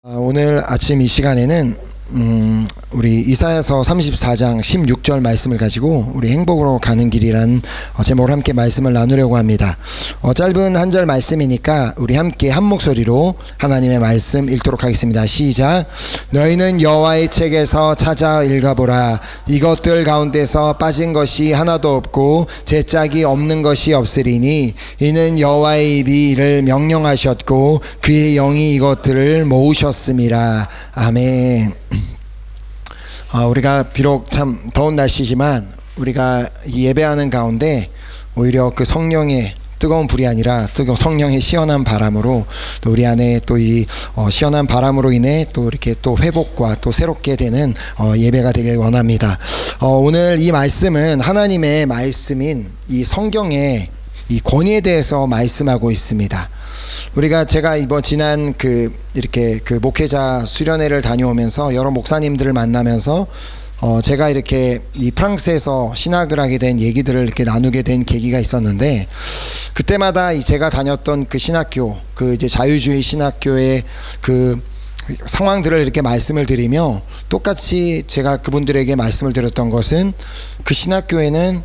오늘 아침 이 시간에는 우리 이사야서 34장 16절 말씀을 가지고 우리 행복으로 가는 길이라는 제목으로 함께 말씀을 나누려고 합니다. 짧은 한 절 말씀이니까 우리 함께 한 목소리로 하나님의 말씀 읽도록 하겠습니다. 시작. 너희는 여호와의 책에서 찾아 읽어보라. 이것들 가운데서 빠진 것이 하나도 없고 제짝이 없는 것이 없으리니 이는 여호와의 입이 이를 명령하셨고 그의 영이 이것들을 모으셨음이라. 아멘. 우리가 비록 참 더운 날씨지만 우리가 예배하는 가운데 오히려 그 성령의 뜨거운 불이 아니라 성령의 시원한 바람으로 또 우리 안에 또 이 시원한 바람으로 인해 또 이렇게 또 회복과 또 새롭게 되는 예배가 되길 원합니다. 오늘 이 말씀은 하나님의 말씀인 이 성경의 이 권위에 대해서 말씀하고 있습니다. 제가 이번 지난 이렇게 목회자 수련회를 다녀오면서 여러 목사님들을 만나면서 제가 이렇게 이 프랑스에서 신학을 하게 된 얘기들을 이렇게 나누게 된 계기가 있었는데, 그때마다 제가 다녔던 그 신학교, 이제 자유주의 신학교의 그 상황들을 이렇게 말씀을 드리며 똑같이 제가 그분들에게 말씀을 드렸던 것은 그 신학교에는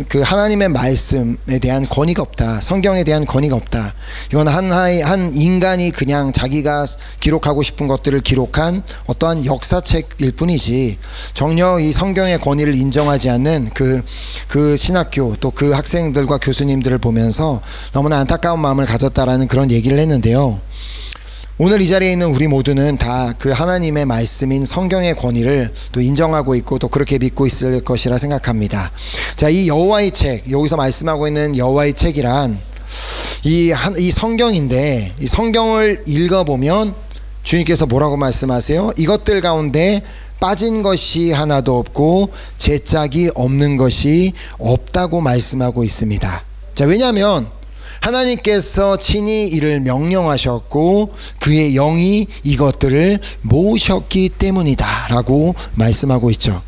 그 하나님의 말씀에 대한 권위가 없다. 성경에 대한 권위가 없다. 이건 한 인간이 그냥 자기가 기록하고 싶은 것들을 기록한 어떠한 역사책일 뿐이지 전혀 이 성경의 권위를 인정하지 않는 그 신학교 또 그 학생들과 교수님들을 보면서 너무나 안타까운 마음을 가졌다라는 그런 얘기를 했는데요. 오늘 이 자리에 있는 우리 모두는 다 그 하나님의 말씀인 성경의 권위를 또 인정하고 있고 또 그렇게 믿고 있을 것이라 생각합니다. 자, 이 여호와의 책, 여기서 말씀하고 있는 여호와의 책이란 이 성경인데, 이 성경을 읽어보면 주님께서 뭐라고 말씀하세요? 이것들 가운데 빠진 것이 하나도 없고 제짝이 없는 것이 없다고 말씀하고 있습니다. 자, 왜냐하면 하나님께서 친히 이를 명령하셨고 그의 영이 이것들을 모으셨기 때문이다 라고 말씀하고 있죠.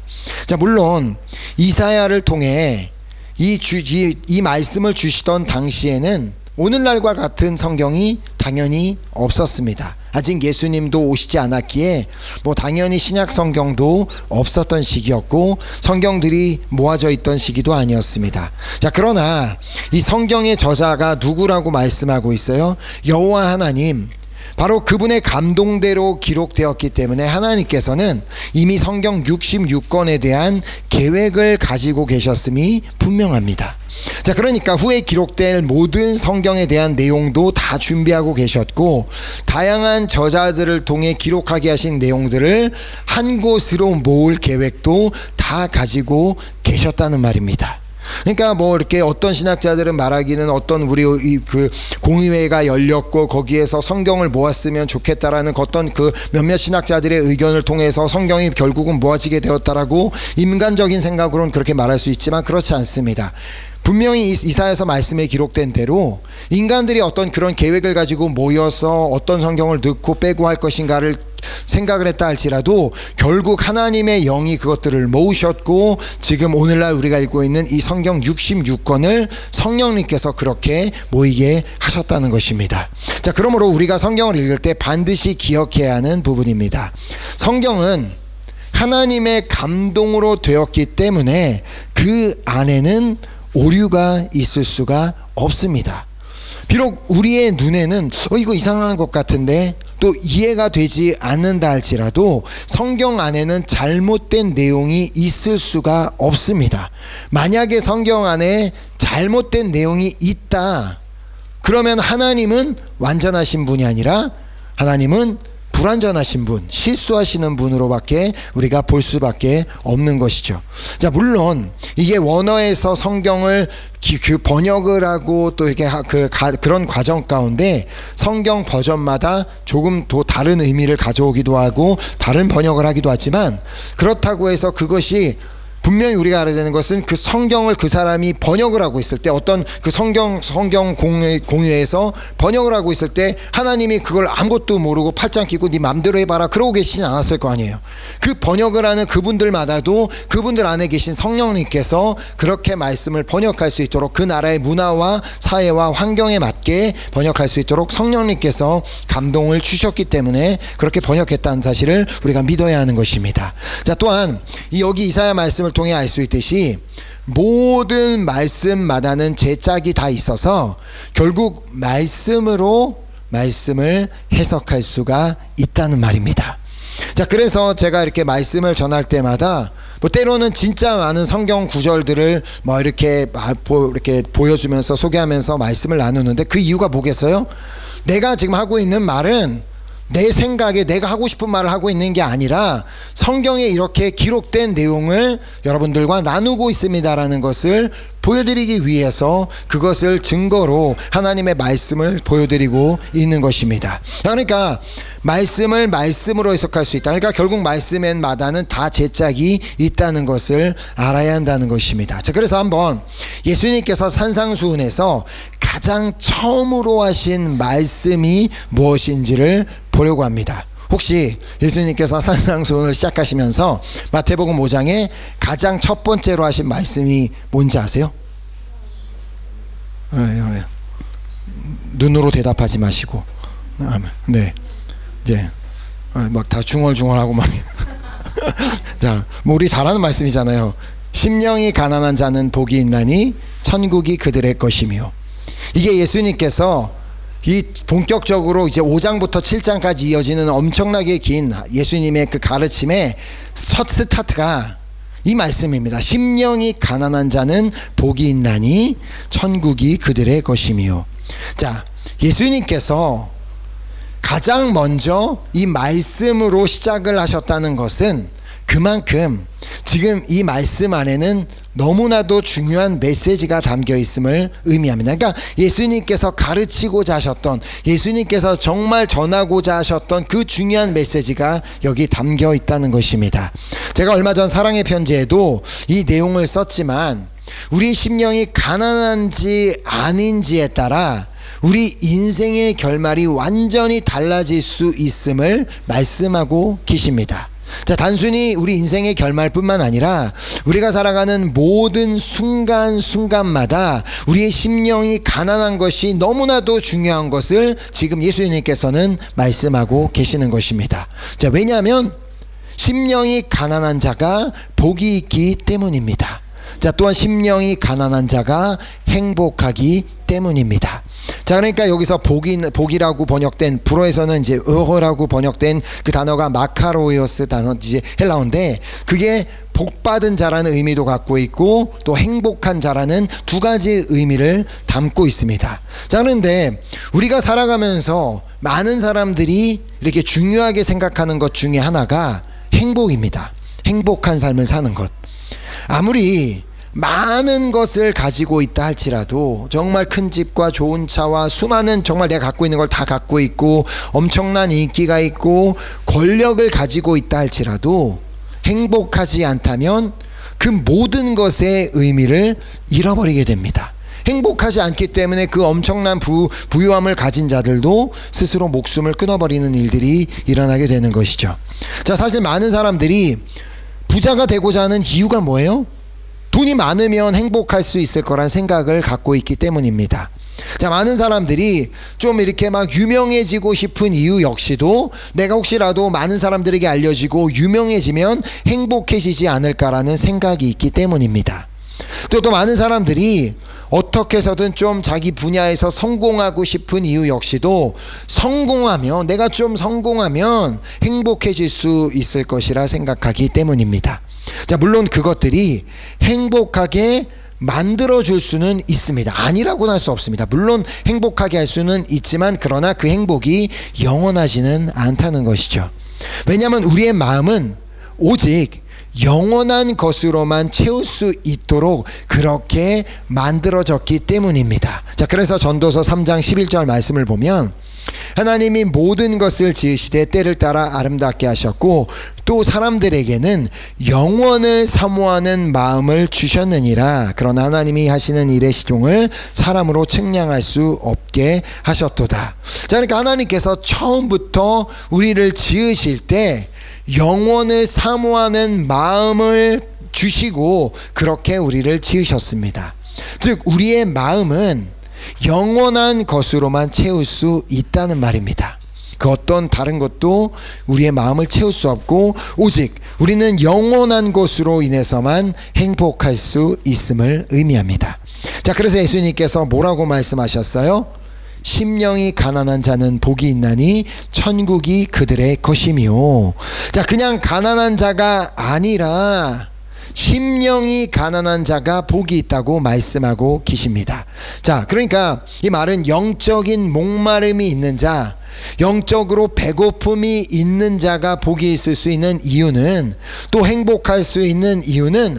자, 물론 이사야를 통해 이 말씀을 주시던 당시에는 오늘날과 같은 성경이 당연히 없었습니다. 아직 예수님도 오시지 않았기에 당연히 신약 성경도 없었던 시기였고 성경들이 모아져 있던 시기도 아니었습니다. 자, 그러나 이 성경의 저자가 누구라고 말씀하고 있어요? 여호와 하나님, 바로 그분의 감동대로 기록되었기 때문에 하나님께서는 이미 성경 66권에 대한 계획을 가지고 계셨음이 분명합니다. 자, 그러니까 후에 기록될 모든 성경에 대한 내용도 다 준비하고 계셨고 다양한 저자들을 통해 기록하게 하신 내용들을 한 곳으로 모을 계획도 다 가지고 계셨다는 말입니다. 그러니까 이렇게 어떤 신학자들은 말하기는 어떤 우리 그 공의회가 열렸고 거기에서 성경을 모았으면 좋겠다라는 어떤 그 몇몇 신학자들의 의견을 통해서 성경이 결국은 모아지게 되었다라고 인간적인 생각으로는 그렇게 말할 수 있지만 그렇지 않습니다. 분명히 이사야서 말씀에 기록된 대로 인간들이 어떤 그런 계획을 가지고 모여서 어떤 성경을 넣고 빼고 할 것인가를 생각을 했다 할지라도 결국 하나님의 영이 그것들을 모으셨고 지금 오늘날 우리가 읽고 있는 이 성경 66권을 성령님께서 그렇게 모이게 하셨다는 것입니다. 자, 그러므로 우리가 성경을 읽을 때 반드시 기억해야 하는 부분입니다. 성경은 하나님의 감동으로 되었기 때문에 그 안에는 오류가 있을 수가 없습니다. 비록 우리의 눈에는 이거 이상한 것 같은데 또 이해가 되지 않는다 할지라도 성경 안에는 잘못된 내용이 있을 수가 없습니다. 만약에 성경 안에 잘못된 내용이 있다, 그러면 하나님은 완전하신 분이 아니라 하나님은 불완전하신 분, 실수하시는 분으로밖에 우리가 볼 수밖에 없는 것이죠. 자, 물론 이게 원어에서 성경을 번역을 하고 또 이렇게 그런 과정 가운데 성경 버전마다 조금 더 다른 의미를 가져오기도 하고 다른 번역을 하기도 하지만 그렇다고 해서 그것이 분명히 우리가 알아야 되는 것은 그 성경을 그 사람이 번역을 하고 있을 때, 어떤 그 성경 공유에서 번역을 하고 있을 때 하나님이 그걸 아무것도 모르고 팔짱 끼고 네 맘대로 해봐라 그러고 계시진 않았을 거 아니에요. 그 번역을 하는 그분들마다도 그분들 안에 계신 성령님께서 그렇게 말씀을 번역할 수 있도록, 그 나라의 문화와 사회와 환경에 맞게 번역할 수 있도록 성령님께서 감동을 주셨기 때문에 그렇게 번역했다는 사실을 우리가 믿어야 하는 것입니다. 자, 또한 여기 이사야 말씀을 통해 알 수 있듯이 모든 말씀마다는 제짝이 다 있어서 결국 말씀으로 말씀을 해석할 수가 있다는 말입니다. 자, 그래서 제가 이렇게 말씀을 전할 때마다 때로는 진짜 많은 성경 구절들을 이렇게 보여주면서 소개하면서 말씀을 나누는데, 그 이유가 뭐겠어요? 내가 지금 하고 있는 말은 내 생각에 내가 하고 싶은 말을 하고 있는 게 아니라 성경에 이렇게 기록된 내용을 여러분들과 나누고 있습니다라는 것을 보여드리기 위해서, 그것을 증거로 하나님의 말씀을 보여드리고 있는 것입니다. 그러니까 말씀을 말씀으로 해석할 수 있다. 그러니까 결국 말씀마다는 다 제짝이 있다는 것을 알아야 한다는 것입니다. 자, 그래서 한번 예수님께서 산상수훈에서 가장 처음으로 하신 말씀이 무엇인지를 보려고 합니다. 혹시 예수님께서 산상수훈을 시작하시면서 마태복음 5장에 가장 첫 번째로 하신 말씀이 뭔지 아세요? 눈으로 대답하지 마시고, 네, 이제 막 다 중얼중얼하고 막 자, 우리 잘 아는 말씀이잖아요. 심령이 가난한 자는 복이 있나니 천국이 그들의 것이며. 이게 예수님께서 이 본격적으로 이제 5장부터 7장까지 이어지는 엄청나게 긴 예수님의 그 가르침의 첫 스타트가 이 말씀입니다. 심령이 가난한 자는 복이 있나니 천국이 그들의 것이며. 자, 예수님께서 가장 먼저 이 말씀으로 시작을 하셨다는 것은 그만큼 지금 이 말씀 안에는 너무나도 중요한 메시지가 담겨 있음을 의미합니다. 그러니까 예수님께서 가르치고자 하셨던, 예수님께서 정말 전하고자 하셨던 그 중요한 메시지가 여기 담겨 있다는 것입니다. 제가 얼마 전 사랑의 편지에도 이 내용을 썼지만, 우리 심령이 가난한지 아닌지에 따라 우리 인생의 결말이 완전히 달라질 수 있음을 말씀하고 계십니다. 자, 단순히 우리 인생의 결말뿐만 아니라 우리가 살아가는 모든 순간순간마다 우리의 심령이 가난한 것이 너무나도 중요한 것을 지금 예수님께서는 말씀하고 계시는 것입니다. 자, 왜냐하면 심령이 가난한 자가 복이 있기 때문입니다. 자, 또한 심령이 가난한 자가 행복하기 때문입니다. 자, 그러니까 여기서 복이라고 번역된, 불어에서는 이제 의호라고 번역된 그 단어가 마카로이오스 단어, 이제 헬라어인데, 그게 복받은 자라는 의미도 갖고 있고 또 행복한 자라는 두 가지 의미를 담고 있습니다. 자, 그런데 우리가 살아가면서 많은 사람들이 이렇게 중요하게 생각하는 것 중에 하나가 행복입니다. 행복한 삶을 사는 것. 아무리 많은 것을 가지고 있다 할지라도, 정말 큰 집과 좋은 차와 수많은 정말 내가 갖고 있는 걸 다 갖고 있고 엄청난 인기가 있고 권력을 가지고 있다 할지라도 행복하지 않다면 그 모든 것의 의미를 잃어버리게 됩니다. 행복하지 않기 때문에 그 엄청난 부유함을 가진 자들도 스스로 목숨을 끊어버리는 일들이 일어나게 되는 것이죠. 자, 사실 많은 사람들이 부자가 되고자 하는 이유가 뭐예요? 돈이 많으면 행복할 수 있을 거란 생각을 갖고 있기 때문입니다. 자, 많은 사람들이 좀 이렇게 막 유명해지고 싶은 이유 역시도 내가 혹시라도 많은 사람들에게 알려지고 유명해지면 행복해지지 않을까라는 생각이 있기 때문입니다. 또 많은 사람들이 어떻게 해서든 좀 자기 분야에서 성공하고 싶은 이유 역시도 내가 좀 성공하면 행복해질 수 있을 것이라 생각하기 때문입니다. 자, 물론 그것들이 행복하게 만들어줄 수는 있습니다. 아니라고는 할 수 없습니다. 물론 행복하게 할 수는 있지만, 그러나 그 행복이 영원하지는 않다는 것이죠. 왜냐하면 우리의 마음은 오직 영원한 것으로만 채울 수 있도록 그렇게 만들어졌기 때문입니다. 자, 그래서 전도서 3장 11절 말씀을 보면, 하나님이 모든 것을 지으시되 때를 따라 아름답게 하셨고 또 사람들에게는 영원을 사모하는 마음을 주셨느니라. 그러나 하나님이 하시는 일의 시종을 사람으로 측량할 수 없게 하셨도다. 자, 그러니까 하나님께서 처음부터 우리를 지으실 때 영원을 사모하는 마음을 주시고 그렇게 우리를 지으셨습니다. 즉 우리의 마음은 영원한 것으로만 채울 수 있다는 말입니다. 그 어떤 다른 것도 우리의 마음을 채울 수 없고 오직 우리는 영원한 것으로 인해서만 행복할 수 있음을 의미합니다. 자, 그래서 예수님께서 뭐라고 말씀하셨어요? 심령이 가난한 자는 복이 있나니 천국이 그들의 것이미요. 자, 그냥 가난한 자가 아니라 심령이 가난한 자가 복이 있다고 말씀하고 계십니다. 자, 그러니까 이 말은 영적인 목마름이 있는 자, 영적으로 배고픔이 있는 자가 복이 있을 수 있는 이유는, 또 행복할 수 있는 이유는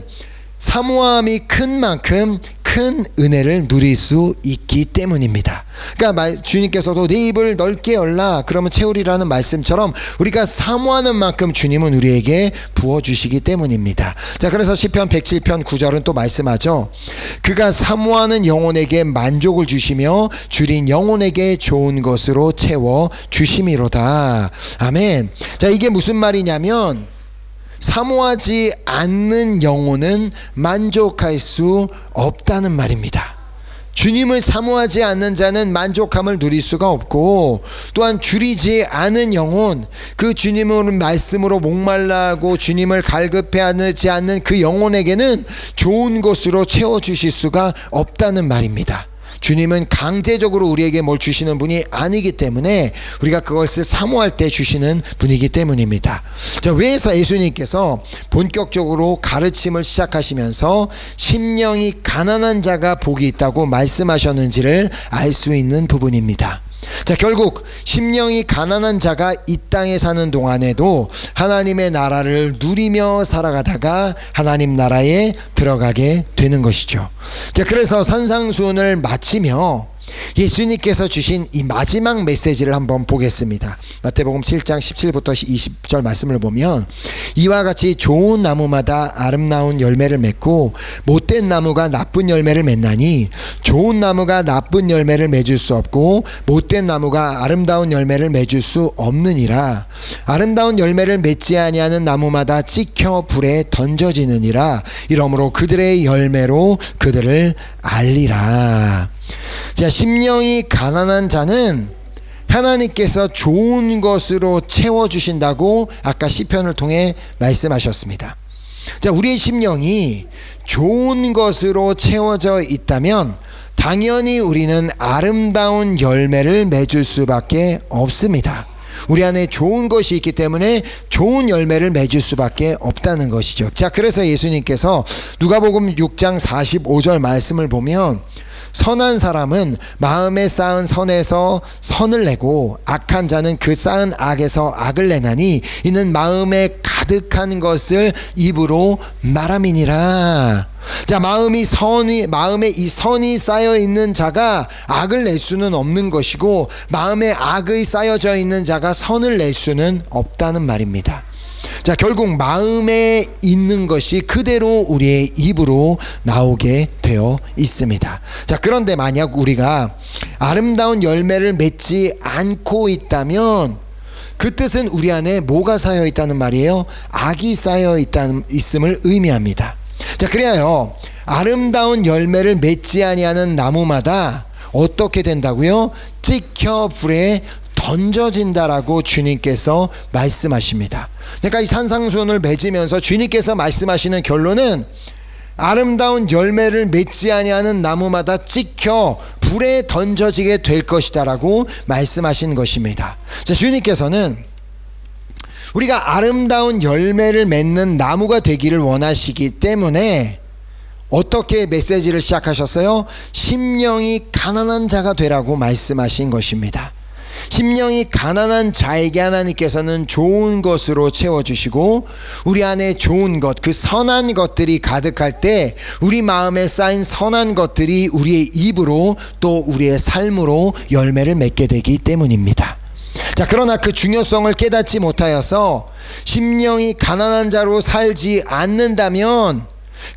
사모함이 큰 만큼 큰 은혜를 누릴 수 있기 때문입니다. 그러니까 주님께서도 내 입을 넓게 열라 그러면 채우리라는 말씀처럼 우리가 사모하는 만큼 주님은 우리에게 부어주시기 때문입니다. 자, 그래서 시편 107편 9절은 또 말씀하죠. 그가 사모하는 영혼에게 만족을 주시며 줄인 영혼에게 좋은 것으로 채워 주심이로다. 아멘. 자, 이게 무슨 말이냐면 사모하지 않는 영혼은 만족할 수 없다는 말입니다. 주님을 사모하지 않는 자는 만족함을 누릴 수가 없고, 또한 줄이지 않은 영혼, 그 주님의 말씀으로 목말라하고 주님을 갈급해하지 않는 그 영혼에게는 좋은 것으로 채워주실 수가 없다는 말입니다. 주님은 강제적으로 우리에게 뭘 주시는 분이 아니기 때문에 우리가 그것을 사모할 때 주시는 분이기 때문입니다. 자, 왜서 예수님께서 본격적으로 가르침을 시작하시면서 심령이 가난한 자가 복이 있다고 말씀하셨는지를 알 수 있는 부분입니다. 자, 결국 심령이 가난한 자가 이 땅에 사는 동안에도 하나님의 나라를 누리며 살아가다가 하나님 나라에 들어가게 되는 것이죠. 자, 그래서 산상수훈을 마치며 예수님께서 주신 이 마지막 메시지를 한번 보겠습니다. 마태복음 7장 17부터 20절 말씀을 보면, 이와 같이 좋은 나무마다 아름다운 열매를 맺고 못된 나무가 나쁜 열매를 맺나니 좋은 나무가 나쁜 열매를 맺을 수 없고 못된 나무가 아름다운 열매를 맺을 수 없느니라. 아름다운 열매를 맺지 아니하는 나무마다 찍혀 불에 던져지느니라. 이러므로 그들의 열매로 그들을 알리라. 자, 심령이 가난한 자는 하나님께서 좋은 것으로 채워주신다고 아까 시편을 통해 말씀하셨습니다. 자, 우리의 심령이 좋은 것으로 채워져 있다면 당연히 우리는 아름다운 열매를 맺을 수밖에 없습니다. 우리 안에 좋은 것이 있기 때문에 좋은 열매를 맺을 수밖에 없다는 것이죠. 자, 그래서 예수님께서 누가복음 6장 45절 말씀을 보면, 선한 사람은 마음에 쌓은 선에서 선을 내고 악한 자는 그 쌓은 악에서 악을 내나니 이는 마음에 가득한 것을 입으로 말함이니라. 자, 마음에 이 선이 쌓여 있는 자가 악을 낼 수는 없는 것이고, 마음에 악이 쌓여져 있는 자가 선을 낼 수는 없다는 말입니다. 자, 결국 마음에 있는 것이 그대로 우리의 입으로 나오게 되어 있습니다. 자, 그런데 만약 우리가 아름다운 열매를 맺지 않고 있다면 그 뜻은 우리 안에 뭐가 쌓여 있다는 말이에요? 악이 쌓여 있음을 의미합니다. 자, 그래요, 아름다운 열매를 맺지 아니하는 나무마다 어떻게 된다고요? 찍혀 불에 던져진다라고 주님께서 말씀하십니다. 그러니까 이 산상수훈을 맺으면서 주님께서 말씀하시는 결론은 아름다운 열매를 맺지 아니하는 나무마다 찍혀 불에 던져지게 될 것이다라고 말씀하신 것입니다. 자, 주님께서는 우리가 아름다운 열매를 맺는 나무가 되기를 원하시기 때문에 어떻게 메시지를 시작하셨어요? 심령이 가난한 자가 되라고 말씀하신 것입니다. 심령이 가난한 자에게 하나님께서는 좋은 것으로 채워주시고, 우리 안에 좋은 것, 그 선한 것들이 가득할 때 우리 마음에 쌓인 선한 것들이 우리의 입으로 또 우리의 삶으로 열매를 맺게 되기 때문입니다. 자, 그러나 그 중요성을 깨닫지 못하여서 심령이 가난한 자로 살지 않는다면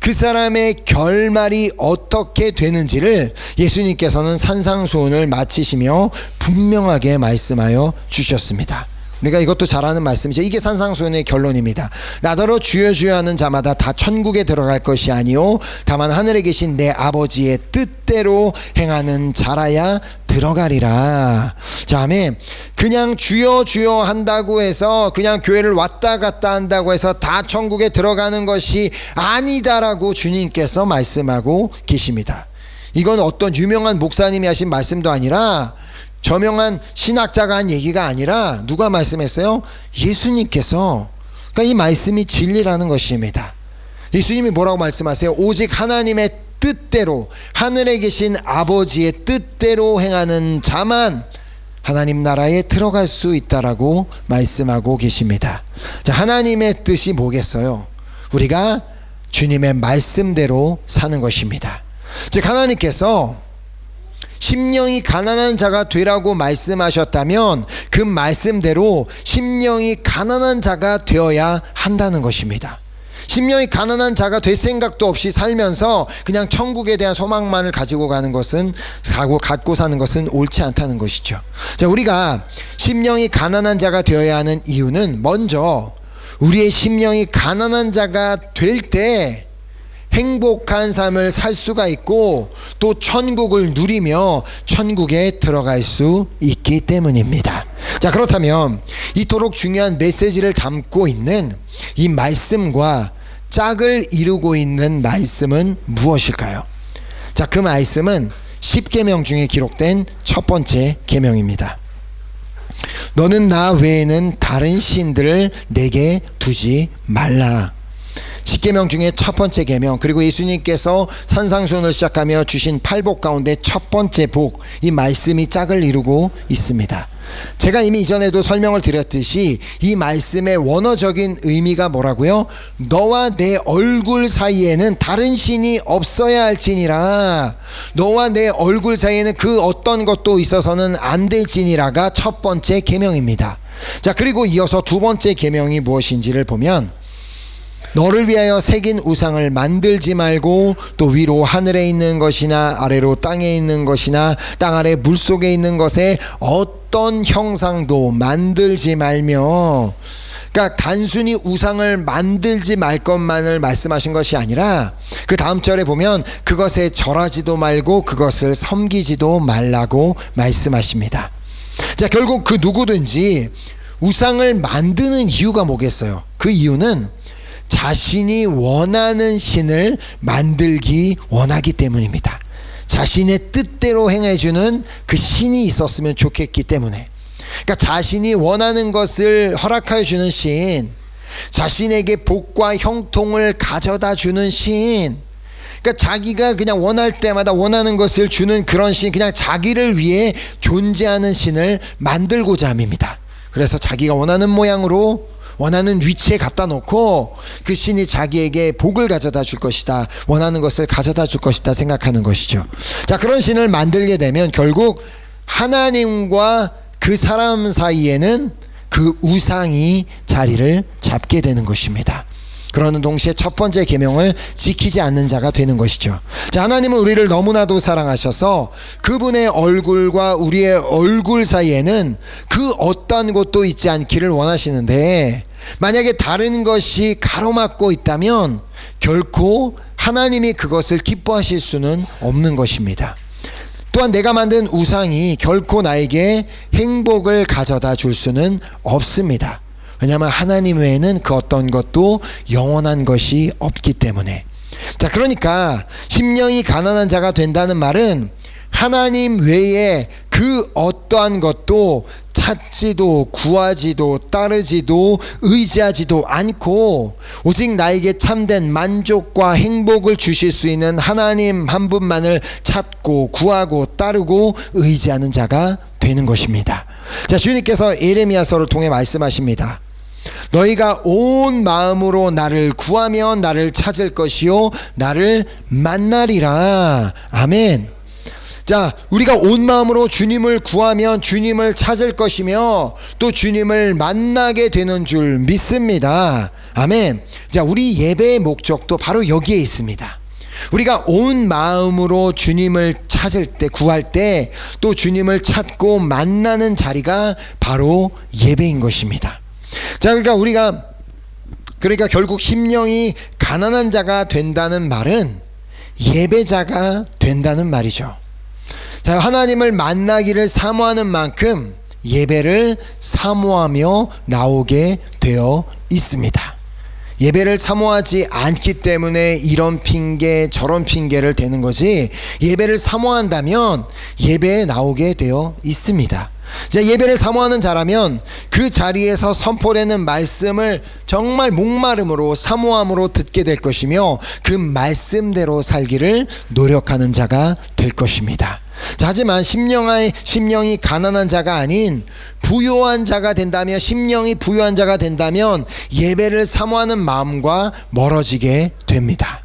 그 사람의 결말이 어떻게 되는지를 예수님께서는 산상수훈을 마치시며 분명하게 말씀하여 주셨습니다. 우리가 이것도 잘 아는 말씀이죠. 이게 산상수훈의 결론입니다. 나더러 주여 주여 하는 자마다 다 천국에 들어갈 것이 아니요 다만 하늘에 계신 내 아버지의 뜻대로 행하는 자라야 들어가리라. 자, 아멘. 그냥 주여 주여 한다고 해서 그냥 교회를 왔다 갔다 한다고 해서 다 천국에 들어가는 것이 아니다라고 주님께서 말씀하고 계십니다. 이건 어떤 유명한 목사님이 하신 말씀도 아니라 저명한 신학자가 한 얘기가 아니라 누가 말씀했어요? 예수님께서. 그러니까 이 말씀이 진리라는 것입니다. 예수님이 뭐라고 말씀하세요? 오직 하나님의 뜻대로 하늘에 계신 아버지의 뜻대로 행하는 자만 하나님 나라에 들어갈 수 있다라고 말씀하고 계십니다. 자, 하나님의 뜻이 뭐겠어요? 우리가 주님의 말씀대로 사는 것입니다. 즉 하나님께서 심령이 가난한 자가 되라고 말씀하셨다면 그 말씀대로 심령이 가난한 자가 되어야 한다는 것입니다. 심령이 가난한 자가 될 생각도 없이 살면서 그냥 천국에 대한 소망만을 가지고 갖고 사는 것은 옳지 않다는 것이죠. 자, 우리가 심령이 가난한 자가 되어야 하는 이유는 먼저 우리의 심령이 가난한 자가 될 때 행복한 삶을 살 수가 있고 또 천국을 누리며 천국에 들어갈 수 있기 때문입니다. 자, 그렇다면 이토록 중요한 메시지를 담고 있는 이 말씀과 짝을 이루고 있는 말씀은 무엇일까요? 자, 그 말씀은 10계명 중에 기록된 첫 번째 계명입니다. 너는 나 외에는 다른 신들을 내게 두지 말라. 10계명 중에 첫 번째 계명, 그리고 예수님께서 산상수훈을 시작하며 주신 8복 가운데 첫 번째 복, 이 말씀이 짝을 이루고 있습니다. 제가 이미 이전에도 설명을 드렸듯이 이 말씀의 원어적인 의미가 뭐라고요? 너와 내 얼굴 사이에는 다른 신이 없어야 할지니라. 너와 내 얼굴 사이에는 그 어떤 것도 있어서는 안 될지니라가 첫 번째 계명입니다. 자, 그리고 이어서 두 번째 계명이 무엇인지를 보면 너를 위하여 새긴 우상을 만들지 말고 또 위로 하늘에 있는 것이나 아래로 땅에 있는 것이나 땅 아래 물속에 있는 것에 어떤 형상도 만들지 말며, 그러니까 단순히 우상을 만들지 말 것만을 말씀하신 것이 아니라 그 다음 절에 보면 그것에 절하지도 말고 그것을 섬기지도 말라고 말씀하십니다. 자, 결국 그 누구든지 우상을 만드는 이유가 뭐겠어요? 그 이유는 자신이 원하는 신을 만들기 원하기 때문입니다. 자신의 뜻대로 행해주는 그 신이 있었으면 좋겠기 때문에, 그러니까 자신이 원하는 것을 허락해 주는 신, 자신에게 복과 형통을 가져다 주는 신, 그러니까 자기가 그냥 원할 때마다 원하는 것을 주는 그런 신, 그냥 자기를 위해 존재하는 신을 만들고자 함입니다. 그래서 자기가 원하는 모양으로 원하는 위치에 갖다 놓고 그 신이 자기에게 복을 가져다 줄 것이다, 원하는 것을 가져다 줄 것이다 생각하는 것이죠. 자, 그런 신을 만들게 되면 결국 하나님과 그 사람 사이에는 그 우상이 자리를 잡게 되는 것입니다. 그러는 동시에 첫 번째 계명을 지키지 않는 자가 되는 것이죠. 자, 하나님은 우리를 너무나도 사랑하셔서 그분의 얼굴과 우리의 얼굴 사이에는 그 어떤 것도 있지 않기를 원하시는데, 만약에 다른 것이 가로막고 있다면 결코 하나님이 그것을 기뻐하실 수는 없는 것입니다. 또한 내가 만든 우상이 결코 나에게 행복을 가져다 줄 수는 없습니다. 왜냐하면 하나님 외에는 그 어떤 것도 영원한 것이 없기 때문에. 자, 그러니까 심령이 가난한 자가 된다는 말은 하나님 외에 그 어떠한 것도 찾지도 구하지도 따르지도 의지하지도 않고 오직 나에게 참된 만족과 행복을 주실 수 있는 하나님 한 분만을 찾고 구하고 따르고 의지하는 자가 되는 것입니다. 자, 주님께서 예레미야서를 통해 말씀하십니다. 너희가 온 마음으로 나를 구하면 나를 찾을 것이요 나를 만나리라. 아멘. 자, 우리가 온 마음으로 주님을 구하면 주님을 찾을 것이며 또 주님을 만나게 되는 줄 믿습니다. 아멘. 자, 우리 예배의 목적도 바로 여기에 있습니다. 우리가 온 마음으로 주님을 찾을 때, 구할 때 또 주님을 찾고 만나는 자리가 바로 예배인 것입니다. 자, 그러니까 결국 심령이 가난한 자가 된다는 말은 예배자가 된다는 말이죠. 자, 하나님을 만나기를 사모하는 만큼 예배를 사모하며 나오게 되어 있습니다. 예배를 사모하지 않기 때문에 이런 핑계 저런 핑계를 대는 거지, 예배를 사모한다면 예배에 나오게 되어 있습니다. 자, 예배를 사모하는 자라면 그 자리에서 선포되는 말씀을 정말 목마름으로 사모함으로 듣게 될 것이며 그 말씀대로 살기를 노력하는 자가 될 것입니다. 자, 하지만 심령이 가난한 자가 아닌 부요한 자가 된다면, 심령이 부요한 자가 된다면 예배를 사모하는 마음과 멀어지게 됩니다.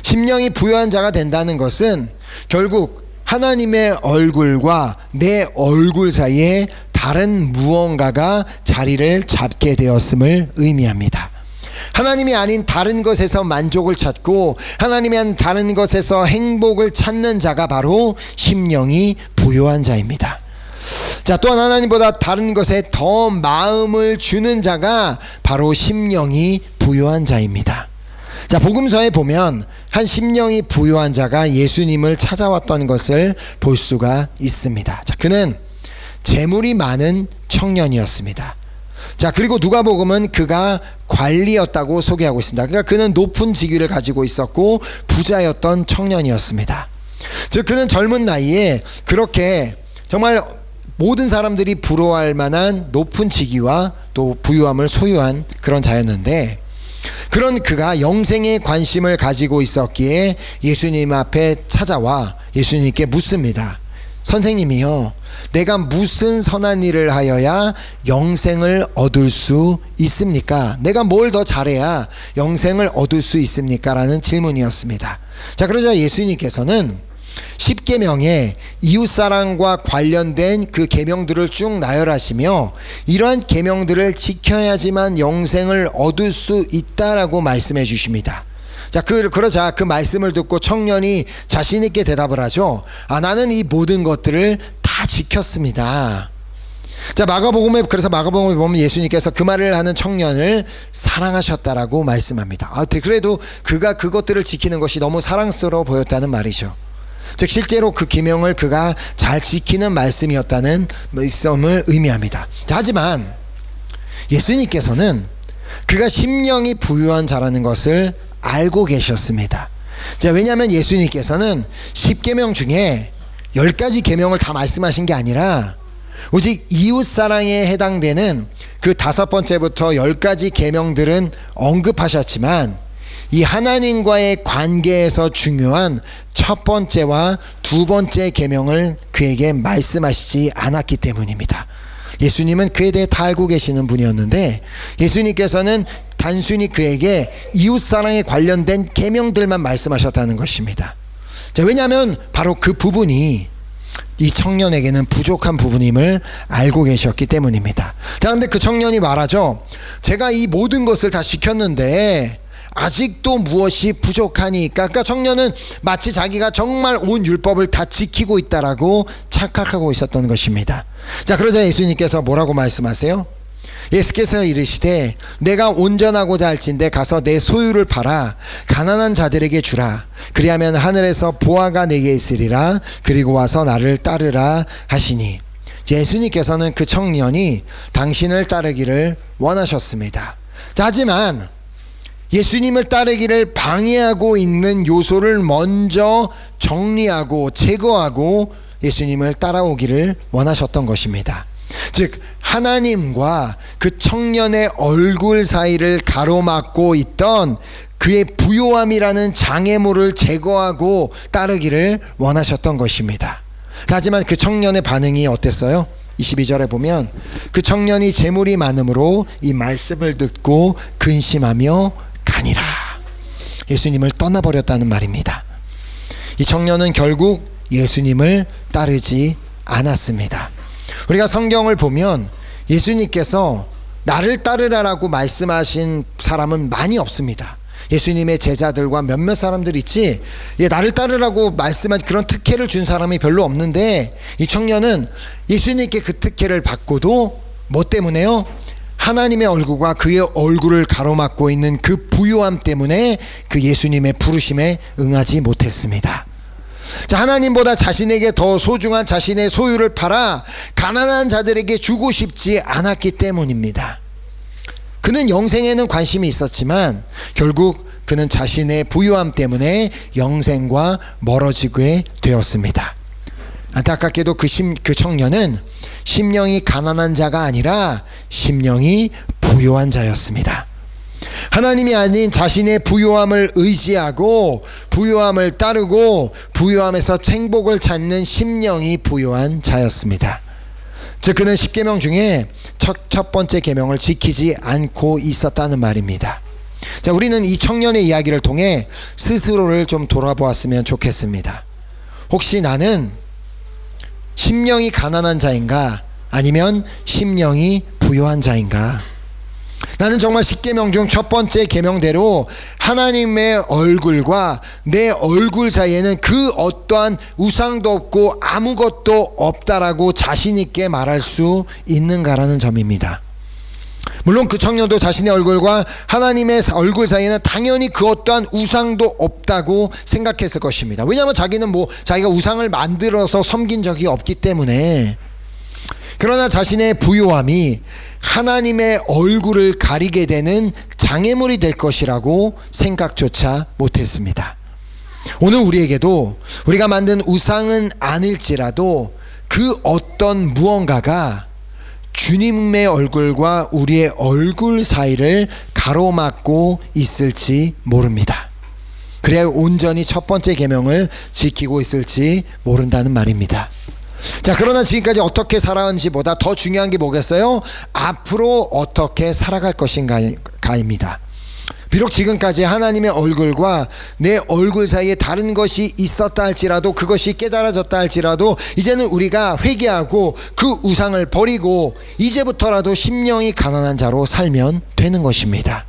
심령이 부요한 자가 된다는 것은 결국 하나님의 얼굴과 내 얼굴 사이에 다른 무언가가 자리를 잡게 되었음을 의미합니다. 하나님이 아닌 다른 것에서 만족을 찾고 하나님이 아닌 다른 것에서 행복을 찾는 자가 바로 심령이 부요한 자입니다. 자, 또한 하나님보다 다른 것에 더 마음을 주는 자가 바로 심령이 부요한 자입니다. 자, 복음서에 보면 한 심령이 부요한 자가 예수님을 찾아왔던 것을 볼 수가 있습니다. 자, 그는 재물이 많은 청년이었습니다. 자, 그리고 누가복음은 그가 관리였다고 소개하고 있습니다. 그러니까 그는 높은 직위를 가지고 있었고 부자였던 청년이었습니다. 즉, 그는 젊은 나이에 그렇게 정말 모든 사람들이 부러워할 만한 높은 직위와 또 부유함을 소유한 그런 자였는데, 그런 그가 영생에 관심을 가지고 있었기에 예수님 앞에 찾아와 예수님께 묻습니다. 선생님이요, 내가 무슨 선한 일을 하여야 영생을 얻을 수 있습니까? 내가 뭘 더 잘해야 영생을 얻을 수 있습니까? 라는 질문이었습니다. 자, 그러자 예수님께서는 10계명에 이웃사랑과 관련된 그 계명들을 쭉 나열하시며 이러한 계명들을 지켜야지만 영생을 얻을 수 있다라고 말씀해 주십니다. 자, 그러자 그 말씀을 듣고 청년이 자신 있게 대답을 하죠. 나는 이 모든 것들을 다 지켰습니다. 자, 그래서 마가복음에 보면 예수님께서 그 말을 하는 청년을 사랑하셨다라고 말씀합니다. 그래도 그가 그것들을 지키는 것이 너무 사랑스러워 보였다는 말이죠. 즉, 실제로 그 계명을 그가 잘 지키는 말씀이었다는 말씀을 의미합니다. 자, 하지만 예수님께서는 그가 심령이 부유한 자라는 것을 알고 계셨습니다. 자, 왜냐하면 예수님께서는 10계명 중에 10가지 계명을 다 말씀하신 게 아니라 오직 이웃사랑에 해당되는 그 5번째부터 10가지 계명들은 언급하셨지만 이 하나님과의 관계에서 중요한 첫 번째와 두 번째 계명을 그에게 말씀하시지 않았기 때문입니다. 예수님은 그에 대해 다 알고 계시는 분이었는데 예수님께서는 단순히 그에게 이웃사랑에 관련된 계명들만 말씀하셨다는 것입니다. 자, 왜냐하면 바로 그 부분이 이 청년에게는 부족한 부분임을 알고 계셨기 때문입니다. 자, 근데 그 청년이 말하죠. 제가 이 모든 것을 다 지켰는데 아직도 무엇이 부족하니까. 그러니까 청년은 마치 자기가 정말 온 율법을 다 지키고 있다라고 착각하고 있었던 것입니다. 자, 그러자 예수님께서 뭐라고 말씀하세요? 예수께서 이르시되 내가 온전하고자 할진대 가서 내 소유를 팔아 가난한 자들에게 주라. 그리하면 하늘에서 보화가 내게 있으리라. 그리고 와서 나를 따르라 하시니. 예수님께서는 그 청년이 당신을 따르기를 원하셨습니다. 자, 하지만 예수님을 따르기를 방해하고 있는 요소를 먼저 정리하고 제거하고 예수님을 따라오기를 원하셨던 것입니다. 즉, 하나님과 그 청년의 얼굴 사이를 가로막고 있던 그의 부요함이라는 장애물을 제거하고 따르기를 원하셨던 것입니다. 하지만 그 청년의 반응이 어땠어요? 22절에 보면 그 청년이 재물이 많음으로 이 말씀을 듣고 근심하며 가니라. 예수님을 떠나버렸다는 말입니다. 이 청년은 결국 예수님을 따르지 않았습니다. 우리가 성경을 보면 예수님께서 나를 따르라라고 말씀하신 사람은 많이 없습니다. 예수님의 제자들과 몇몇 사람들 있지, 나를 따르라고 말씀한 그런 특혜를 준 사람이 별로 없는데, 이 청년은 예수님께 그 특혜를 받고도 뭐 때문에요? 하나님의 얼굴과 그의 얼굴을 가로막고 있는 그 부요함 때문에 그 예수님의 부르심에 응하지 못했습니다. 자, 하나님보다 자신에게 더 소중한 자신의 소유를 팔아 가난한 자들에게 주고 싶지 않았기 때문입니다. 그는 영생에는 관심이 있었지만 결국 그는 자신의 부유함 때문에 영생과 멀어지게 되었습니다. 안타깝게도 그 청년은 심령이 가난한 자가 아니라 심령이 부요한 자였습니다. 하나님이 아닌 자신의 부요함을 의지하고 부요함을 따르고 부요함에서 행복을 찾는 심령이 부요한 자였습니다. 즉 그는 10계명 중에 첫 번째 계명을 지키지 않고 있었다는 말입니다. 자, 우리는 이 청년의 이야기를 통해 스스로를 좀 돌아보았으면 좋겠습니다. 혹시 나는 심령이 가난한 자인가? 아니면 심령이 부요한 자인가? 나는 정말 10계명 중 첫 번째 계명대로 하나님의 얼굴과 내 얼굴 사이에는 그 어떠한 우상도 없고 아무것도 없다라고 자신 있게 말할 수 있는가라는 점입니다. 물론 그 청년도 자신의 얼굴과 하나님의 얼굴 사이에는 당연히 그 어떠한 우상도 없다고 생각했을 것입니다. 왜냐하면 자기는 자기가 우상을 만들어서 섬긴 적이 없기 때문에. 그러나 자신의 부요함이 하나님의 얼굴을 가리게 되는 장애물이 될 것이라고 생각조차 못했습니다. 오늘 우리에게도 우리가 만든 우상은 아닐지라도 그 어떤 무언가가 주님의 얼굴과 우리의 얼굴 사이를 가로막고 있을지 모릅니다. 그래야 온전히 첫 번째 계명을 지키고 있을지 모른다는 말입니다. 자, 그러나 지금까지 어떻게 살아왔는지보다 더 중요한 게 뭐겠어요? 앞으로 어떻게 살아갈 것인가입니다. 비록 지금까지 하나님의 얼굴과 내 얼굴 사이에 다른 것이 있었다 할지라도, 그것이 깨달아졌다 할지라도 이제는 우리가 회개하고 그 우상을 버리고 이제부터라도 심령이 가난한 자로 살면 되는 것입니다.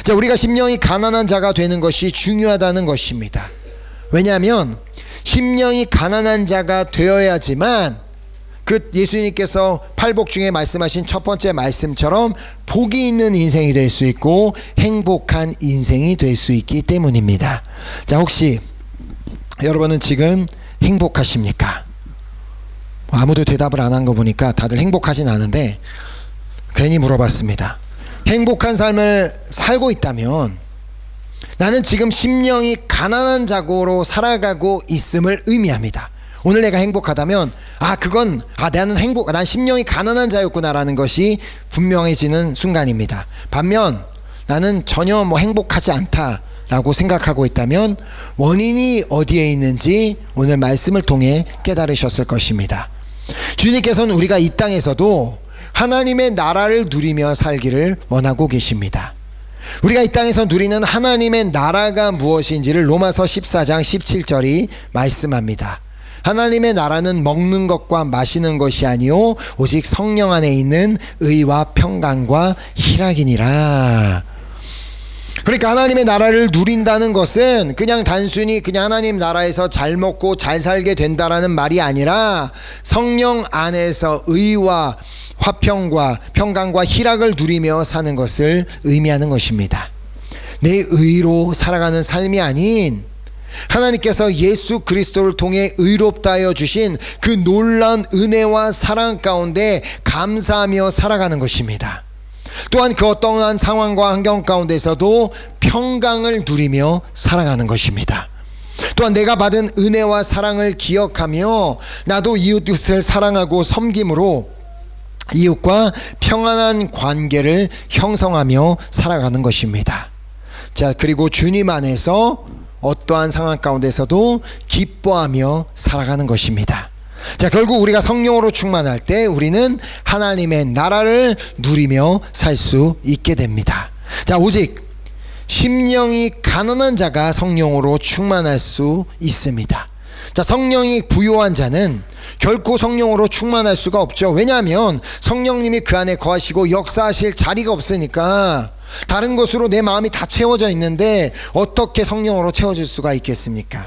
자, 우리가 심령이 가난한 자가 되는 것이 중요하다는 것입니다. 왜냐하면 심령이 가난한 자가 되어야지만 그 예수님께서 팔복 중에 말씀하신 첫 번째 말씀처럼 복이 있는 인생이 될 수 있고 행복한 인생이 될 수 있기 때문입니다. 자, 혹시 여러분은 지금 행복하십니까? 아무도 대답을 안 한 거 보니까 다들 행복하진 않은데 괜히 물어봤습니다. 행복한 삶을 살고 있다면 나는 지금 심령이 가난한 자고로 살아가고 있음을 의미합니다. 오늘 내가 행복하다면 난 심령이 가난한 자였구나라는 것이 분명해지는 순간입니다. 반면 나는 전혀 행복하지 않다라고 생각하고 있다면 원인이 어디에 있는지 오늘 말씀을 통해 깨달으셨을 것입니다. 주님께서는 우리가 이 땅에서도 하나님의 나라를 누리며 살기를 원하고 계십니다. 우리가 이 땅에서 누리는 하나님의 나라가 무엇인지를 로마서 14장 17절이 말씀합니다. 하나님의 나라는 먹는 것과 마시는 것이 아니요 오직 성령 안에 있는 의와 평강과 희락이니라. 그러니까 하나님의 나라를 누린다는 것은 그냥 단순히 하나님 나라에서 잘 먹고 잘 살게 된다라는 말이 아니라 성령 안에서 의와 화평과 평강과 희락을 누리며 사는 것을 의미하는 것입니다. 내 의로 살아가는 삶이 아닌 하나님께서 예수 그리스도를 통해 의롭다 하여 주신 그 놀라운 은혜와 사랑 가운데 감사하며 살아가는 것입니다. 또한 그 어떠한 상황과 환경 가운데서도 평강을 누리며 살아가는 것입니다. 또한 내가 받은 은혜와 사랑을 기억하며 나도 이웃을 사랑하고 섬김으로 이웃과 평안한 관계를 형성하며 살아가는 것입니다. 자, 그리고 주님 안에서 어떠한 상황 가운데서도 기뻐하며 살아가는 것입니다. 자, 결국 우리가 성령으로 충만할 때 우리는 하나님의 나라를 누리며 살 수 있게 됩니다. 자, 오직 심령이 가난한 자가 성령으로 충만할 수 있습니다. 자, 성령이 부요한 자는 결코 성령으로 충만할 수가 없죠. 왜냐하면 성령님이 그 안에 거하시고 역사하실 자리가 없으니까. 다른 것으로 내 마음이 다 채워져 있는데 어떻게 성령으로 채워질 수가 있겠습니까?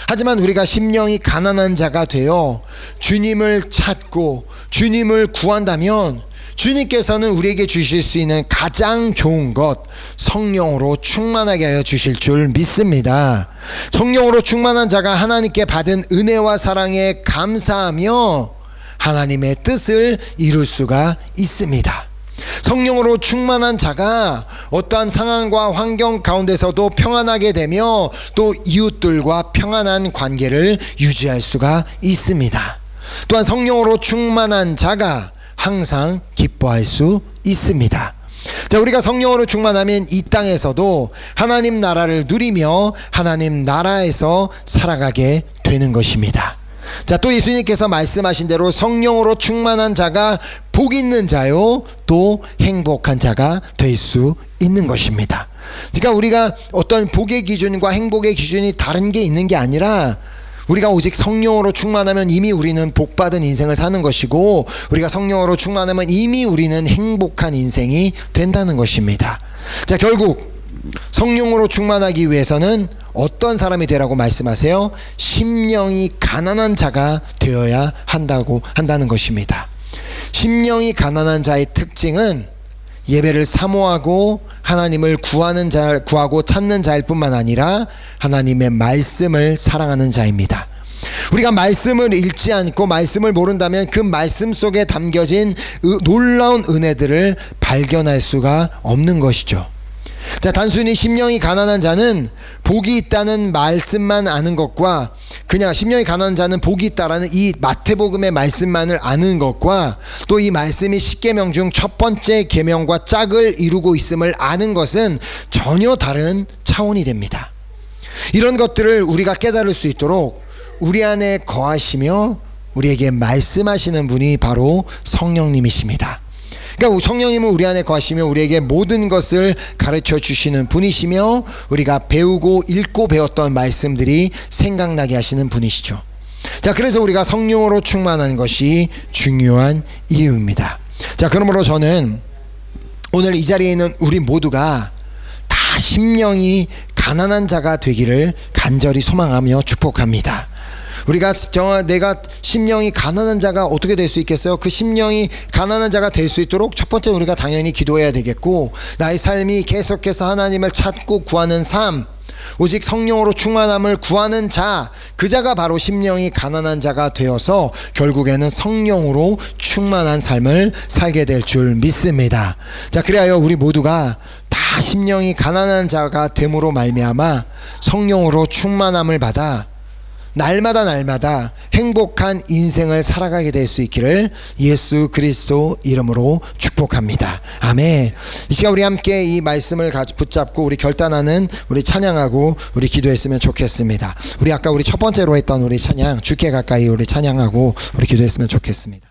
하지만 우리가 심령이 가난한 자가 되어 주님을 찾고 주님을 구한다면 주님께서는 우리에게 주실 수 있는 가장 좋은 것, 성령으로 충만하게 하여 주실 줄 믿습니다. 성령으로 충만한 자가 하나님께 받은 은혜와 사랑에 감사하며 하나님의 뜻을 이룰 수가 있습니다. 성령으로 충만한 자가 어떠한 상황과 환경 가운데서도 평안하게 되며 또 이웃들과 평안한 관계를 유지할 수가 있습니다. 또한 성령으로 충만한 자가 항상 기뻐할 수 있습니다. 자, 우리가 성령으로 충만하면 이 땅에서도 하나님 나라를 누리며 하나님 나라에서 살아가게 되는 것입니다. 자, 또 예수님께서 말씀하신 대로 성령으로 충만한 자가 복 있는 자요 또 행복한 자가 될 수 있는 것입니다. 그러니까 우리가 어떤 복의 기준과 행복의 기준이 다른 게 있는 게 아니라 우리가 오직 성령으로 충만하면 이미 우리는 복받은 인생을 사는 것이고 우리가 성령으로 충만하면 이미 우리는 행복한 인생이 된다는 것입니다. 자, 결국 성령으로 충만하기 위해서는 어떤 사람이 되라고 말씀하세요? 심령이 가난한 자가 되어야 한다는 것입니다. 심령이 가난한 자의 특징은 예배를 사모하고 하나님을 구하고 찾는 자일 뿐만 아니라 하나님의 말씀을 사랑하는 자입니다. 우리가 말씀을 읽지 않고 말씀을 모른다면 그 말씀 속에 담겨진 놀라운 은혜들을 발견할 수가 없는 것이죠. 자, 단순히 심령이 가난한 자는 복이 있다는 말씀만 아는 것과 그냥 심령이 가난한 자는 복이 있다라는 이 마태복음의 말씀만을 아는 것과 또 이 말씀이 10계명 중 첫 번째 계명과 짝을 이루고 있음을 아는 것은 전혀 다른 차원이 됩니다. 이런 것들을 우리가 깨달을 수 있도록 우리 안에 거하시며 우리에게 말씀하시는 분이 바로 성령님이십니다. 그러니까 성령님은 우리 안에 거하시며 우리에게 모든 것을 가르쳐 주시는 분이시며 우리가 배우고 읽고 배웠던 말씀들이 생각나게 하시는 분이시죠. 자, 그래서 우리가 성령으로 충만한 것이 중요한 이유입니다. 자, 그러므로 저는 오늘 이 자리에 있는 우리 모두가 다 심령이 가난한 자가 되기를 간절히 소망하며 축복합니다. 내가 심령이 가난한 자가 어떻게 될 수 있겠어요? 그 심령이 가난한 자가 될 수 있도록 첫 번째 우리가 당연히 기도해야 되겠고, 나의 삶이 계속해서 하나님을 찾고 구하는 삶, 오직 성령으로 충만함을 구하는 자, 그 자가 바로 심령이 가난한 자가 되어서 결국에는 성령으로 충만한 삶을 살게 될 줄 믿습니다. 자, 그래야 우리 모두가 다 심령이 가난한 자가 됨으로 말미암아 성령으로 충만함을 받아 날마다 행복한 인생을 살아가게 될 수 있기를 예수 그리스도 이름으로 축복합니다. 아멘. 이 시간 우리 함께 이 말씀을 붙잡고 우리 결단하는 우리 찬양하고 우리 기도했으면 좋겠습니다. 우리 아까 우리 첫 번째로 했던 우리 찬양, 주께 가까이 우리 찬양하고 우리 기도했으면 좋겠습니다.